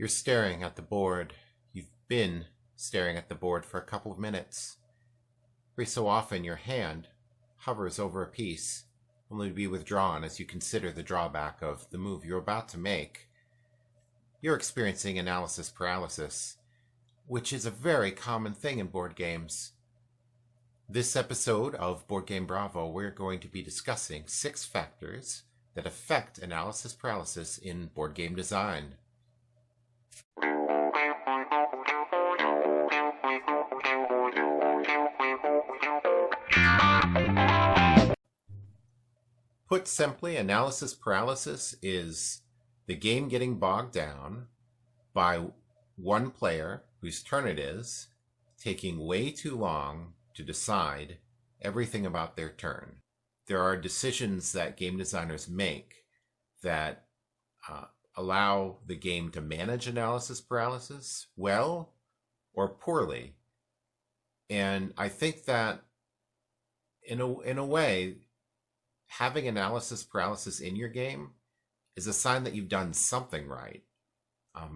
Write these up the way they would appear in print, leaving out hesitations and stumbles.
You're staring at the board. You've been staring at the board for a couple of minutes. Every so often your hand hovers over a piece, only to be withdrawn as you consider the drawback of the move you're about to make. You're experiencing analysis paralysis, which is a very common thing in board games. This episode of Board Game Bravo, we're going to be discussing 6 factors that affect analysis paralysis in board game design. Put simply, analysis paralysis is the game getting bogged down by one player whose turn it is, taking way too long to decide everything about their turn. There are decisions that game designers make that allow the game to manage analysis paralysis well or poorly. And I think that in a way, having analysis paralysis in your game is a sign that you've done something right.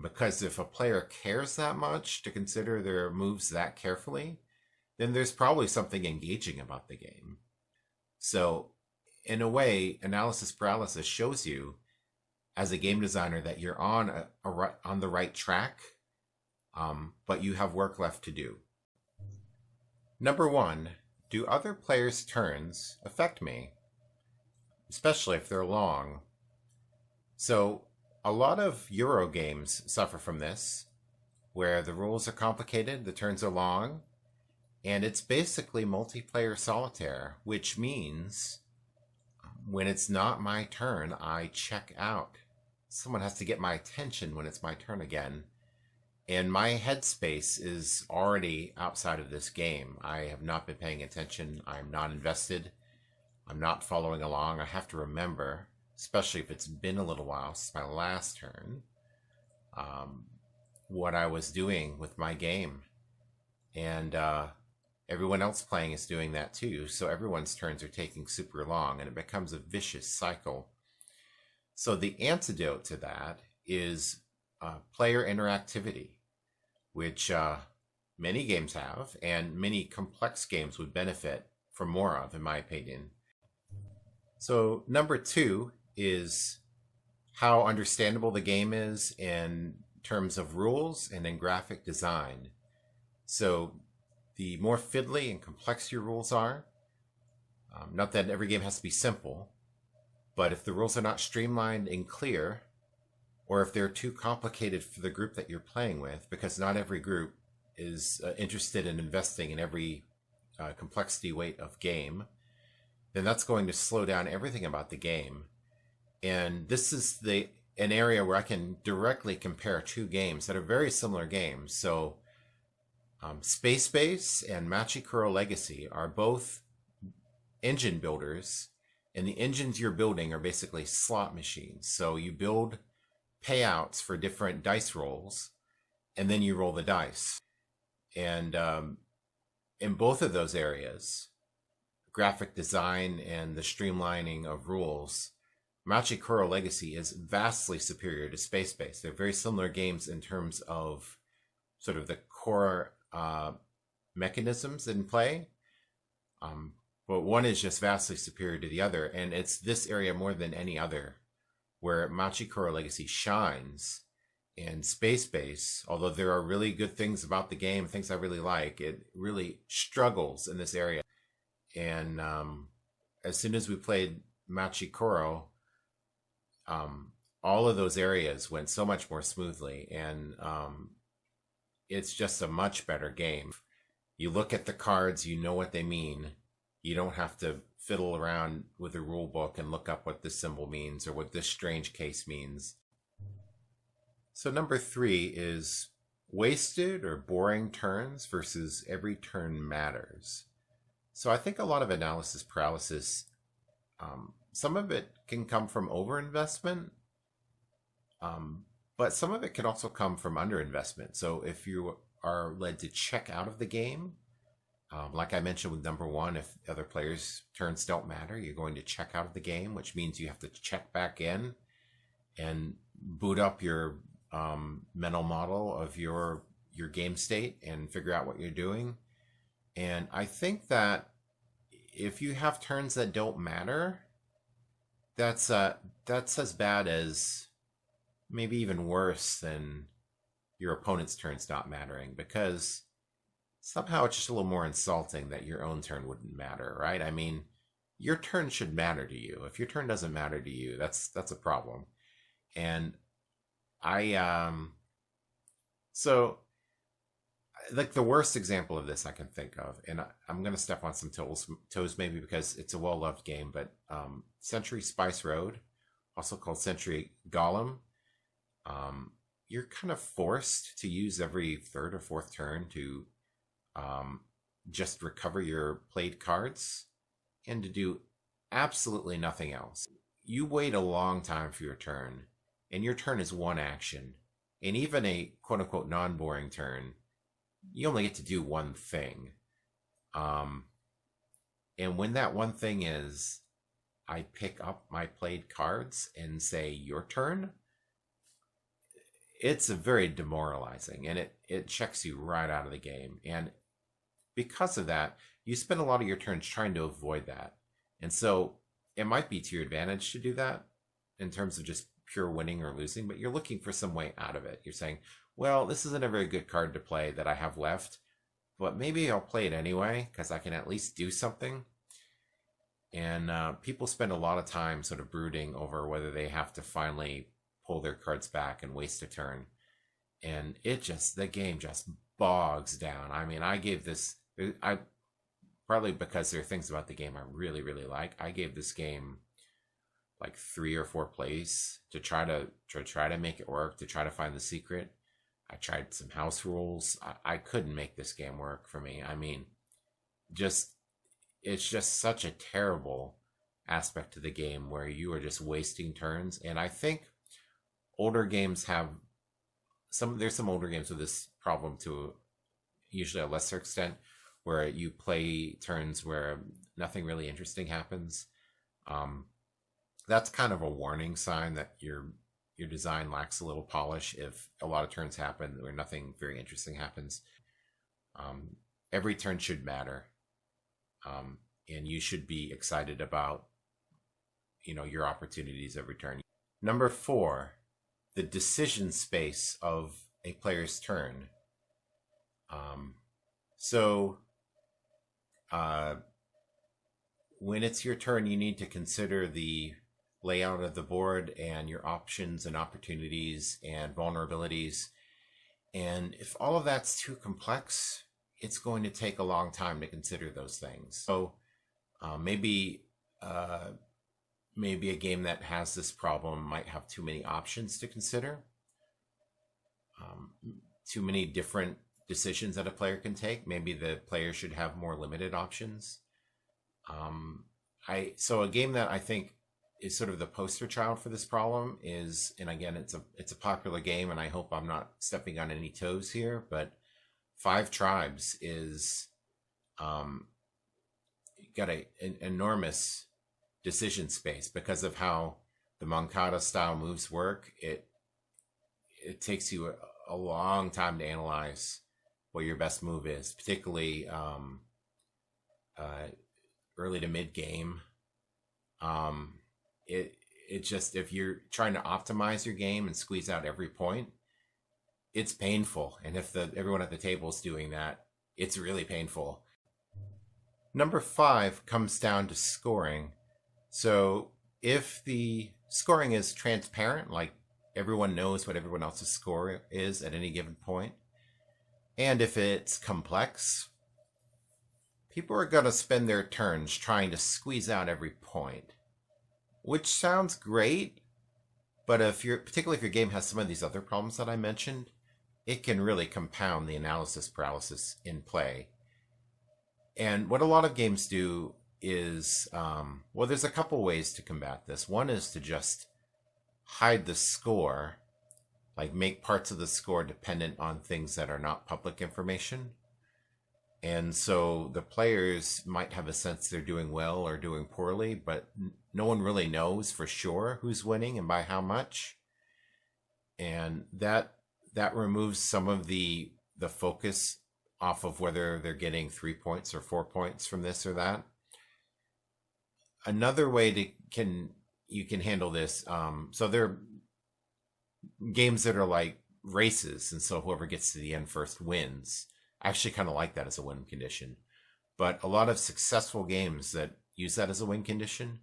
Because if a player cares that much to consider their moves that carefully, then there's probably something engaging about the game. So in a way, analysis paralysis shows you as a game designer that you're on the right track, but you have work left to do. Number 1, do other players' turns affect me? Especially if they're long. So a lot of Euro games suffer from this, where the rules are complicated, the turns are long, and it's basically multiplayer solitaire, which means when it's not my turn, I check out. Someone has to get my attention when it's my turn again. And my headspace is already outside of this game. I have not been paying attention. I'm not invested. I'm not following along. I have to remember, especially if it's been a little while since my last turn, what I was doing with my game. And everyone else playing is doing that too, so everyone's turns are taking super long, and it becomes a vicious cycle. So the antidote to that is player interactivity, which many games have, and many complex games would benefit from more of, in my opinion. So number 2 is how understandable the game is in terms of rules and in graphic design. So the more fiddly and complex your rules are, not that every game has to be simple, but if the rules are not streamlined and clear, or if they're too complicated for the group that you're playing with, because not every group is interested in investing in every complexity weight of game, then that's going to slow down everything about the game. And this is an area where I can directly compare 2 games that are very similar games. So Space Base and Machikoro Legacy are both engine builders, and the engines you're building are basically slot machines. So you build payouts for different dice rolls, and then you roll the dice. And in both of those areas, graphic design and the streamlining of rules, Machikoro Legacy is vastly superior to Space Base. They're very similar games in terms of sort of the core mechanisms in play, but one is just vastly superior to the other, and it's this area more than any other where Machikoro Legacy shines. And Space Base, although there are really good things about the game, things I really like, it really struggles in this area. And as soon as we played Machikoro, all of those areas went so much more smoothly, and it's just a much better game. You look at the cards, you know what they mean. You don't have to fiddle around with the rule book and look up what this symbol means or what this strange case means. So number 3 is wasted or boring turns versus every turn matters. So I think a lot of analysis paralysis, some of it can come from overinvestment, but some of it can also come from underinvestment. So if you are led to check out of the game, like I mentioned with number 1, if other players' turns don't matter, you're going to check out of the game, which means you have to check back in and boot up your mental model of your game state and figure out what you're doing. And I think that if you have turns that don't matter, that's as bad as, maybe even worse than your opponent's turns not mattering, because somehow it's just a little more insulting that your own turn wouldn't matter, right? I mean, your turn should matter to you. If your turn doesn't matter to you, that's a problem. And I so like the worst example of this I can think of, and I'm gonna step on some toes maybe because it's a well loved game, but Century Spice Road, also called Century Golem, you're kind of forced to use every third or fourth turn to just recover your played cards and to do absolutely nothing else. You wait a long time for your turn, and your turn is one action. And even a quote unquote non boring turn, you only get to do one thing. And when that one thing is, I pick up my played cards and say, your turn, it's a very demoralizing, and it checks you right out of the game. And because of that, you spend a lot of your turns trying to avoid that. And so it might be to your advantage to do that in terms of just pure winning or losing, but you're looking for some way out of it. You're saying, well, this isn't a very good card to play that I have left, but maybe I'll play it anyway because I can at least do something. And people spend a lot of time sort of brooding over whether they have to finally pull their cards back and waste a turn. And the game just bogs down. I mean, I partly because there are things about the game I really, really like. I gave this game like 3 or 4 plays to try to make it work, to try to find the secret. I tried some house rules. I couldn't make this game work for me. I mean, it's just such a terrible aspect to the game where you are just wasting turns. And I think older games have there's some older games with this problem to usually a lesser extent, where you play turns where nothing really interesting happens. That's kind of a warning sign that your design lacks a little polish if a lot of turns happen where nothing very interesting happens. Every turn should matter. And you should be excited about, your opportunities every turn. Number 4, the decision space of a player's turn. When it's your turn, you need to consider the layout of the board and your options and opportunities and vulnerabilities. And if all of that's too complex, it's going to take a long time to consider those things. So maybe a game that has this problem might have too many options to consider, too many different decisions that a player can take. Maybe the player should have more limited options. So a game that I think is sort of the poster child for this problem is, and again, it's a popular game, and I hope I'm not stepping on any toes here, but Five Tribes is got an enormous decision space because of how the Moncada style moves work. It takes you a long time to analyze what your best move is, particularly early to mid game. It just, if you're trying to optimize your game and squeeze out every point, it's painful. And if everyone at the table is doing that, it's really painful. Number 5 comes down to scoring. So if the scoring is transparent, like everyone knows what everyone else's score is at any given point, and if it's complex, people are going to spend their turns trying to squeeze out every point, which sounds great, but particularly if your game has some of these other problems that I mentioned, it can really compound the analysis paralysis in play. And what a lot of games do is, there's a couple ways to combat this. One is to just hide the score, like make parts of the score dependent on things that are not public information. And so the players might have a sense they're doing well or doing poorly, but no one really knows for sure who's winning and by how much. and that removes some of the focus off of whether they're getting 3 points or 4 points from this or that. Another way you can handle this. So there are games that are like races, and so whoever gets to the end first wins. I actually kind of like that as a win condition, but a lot of successful games that use that as a win condition,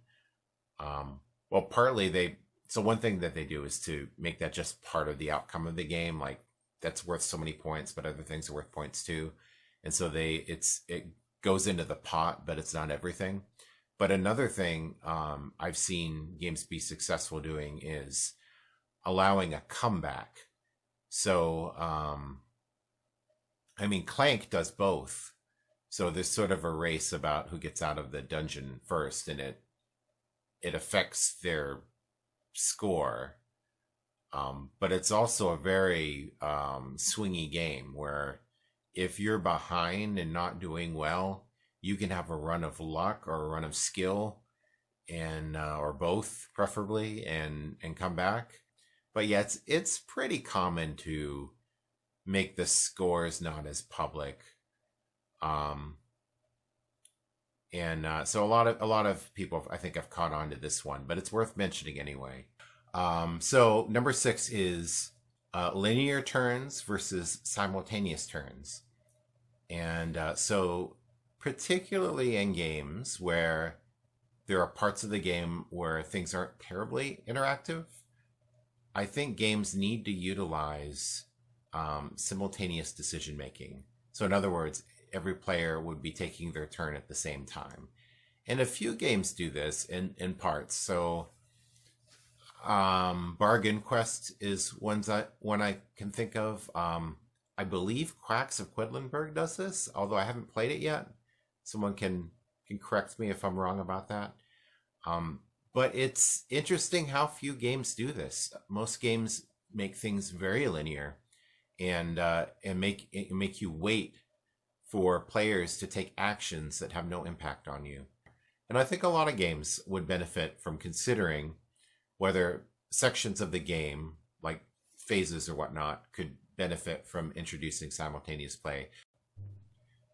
well, partly so one thing that they do is to make that just part of the outcome of the game, like that's worth so many points, but other things are worth points too, and so it goes into the pot, but it's not everything. But another thing I've seen games be successful doing is allowing a comeback. So, I mean, Clank does both. So there's sort of a race about who gets out of the dungeon first, and it affects their score. But it's also a very swingy game where if you're behind and not doing well, you can have a run of luck or a run of skill, and or both preferably, and come back. But yeah, it's pretty common to make the scores not as public, and so a lot of people I think have caught on to this one, but it's worth mentioning anyway. So number 6 is linear turns versus simultaneous turns, and so particularly in games where there are parts of the game where things aren't terribly interactive, I think games need to utilize simultaneous decision making. So in other words, every player would be taking their turn at the same time. And a few games do this in parts. So Bargain Quest is one I can think of. I believe Quacks of Quedlinburg does this, although I haven't played it yet. Someone can correct me if I'm wrong about that. But it's interesting how few games do this. Most games make things very linear, and make you wait for players to take actions that have no impact on you. And I think a lot of games would benefit from considering whether sections of the game, like phases or whatnot, could benefit from introducing simultaneous play.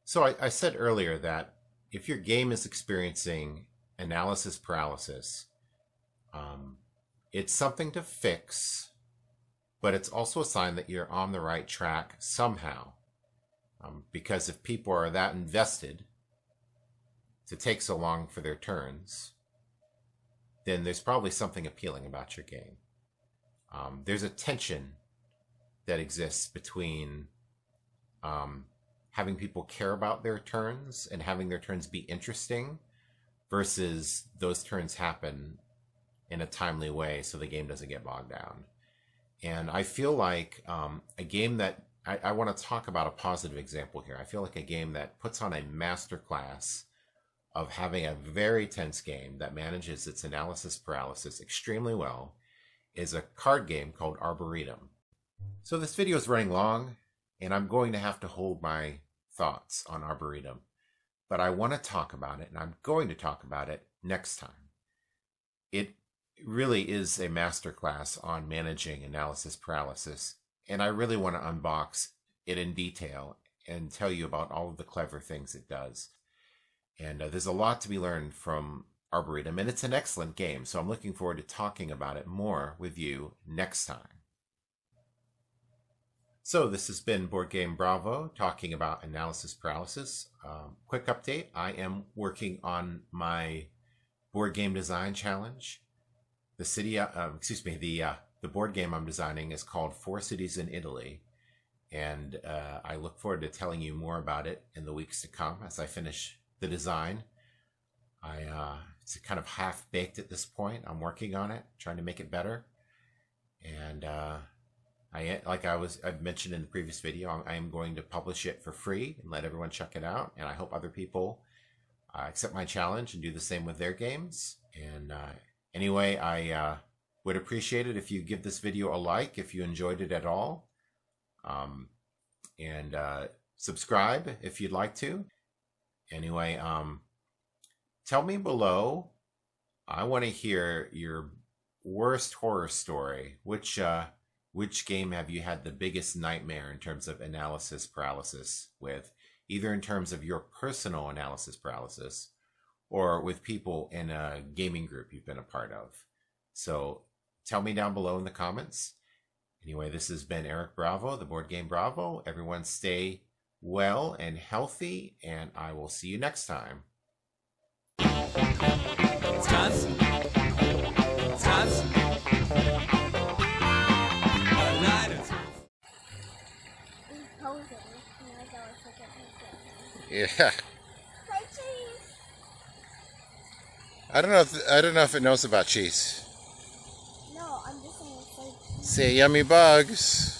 So I said earlier that if your game is experiencing analysis paralysis, it's something to fix, but it's also a sign that you're on the right track somehow. Because if people are that invested to take so long for their turns, then there's probably something appealing about your game. There's a tension that exists between having people care about their turns and having their turns be interesting versus those turns happen in a timely way so the game doesn't get bogged down. And I feel like a game that I want to talk about a positive example here. I feel like a game that puts on a masterclass of having a very tense game that manages its analysis paralysis extremely well is a card game called Arboretum. So this video is running long, and I'm going to have to hold my thoughts on Arboretum. But I want to talk about it, and I'm going to talk about it next time. It really is a masterclass on managing analysis paralysis, and I really want to unbox it in detail and tell you about all of the clever things it does. And there's a lot to be learned from Arboretum, and it's an excellent game, so I'm looking forward to talking about it more with you next time. So this has been Board Game Bravo talking about analysis paralysis. Quick update, I am working on my board game design challenge. The board game I'm designing is called 4 Cities in Italy, and I look forward to telling you more about it in the weeks to come as I finish the design. It's kind of half-baked at this point. I'm working on it, trying to make it better, and I've mentioned in the previous video, I am going to publish it for free and let everyone check it out, and I hope other people accept my challenge and do the same with their games. And anyway, I would appreciate it if you give this video a like if you enjoyed it at all, and subscribe if you'd like to. Anyway, tell me below. I want to hear your worst horror story. Which which game have you had the biggest nightmare in terms of analysis paralysis with, either in terms of your personal analysis paralysis or with people in a gaming group you've been a part of? So tell me down below in the comments. Anyway, this has been Eric Bravo, the Board Game Bravo. Everyone stay well and healthy, and I will see you next time. Stars. Stars. Yeah. I don't know if it knows about cheese. No, I'm just saying it's like Say yummy bugs.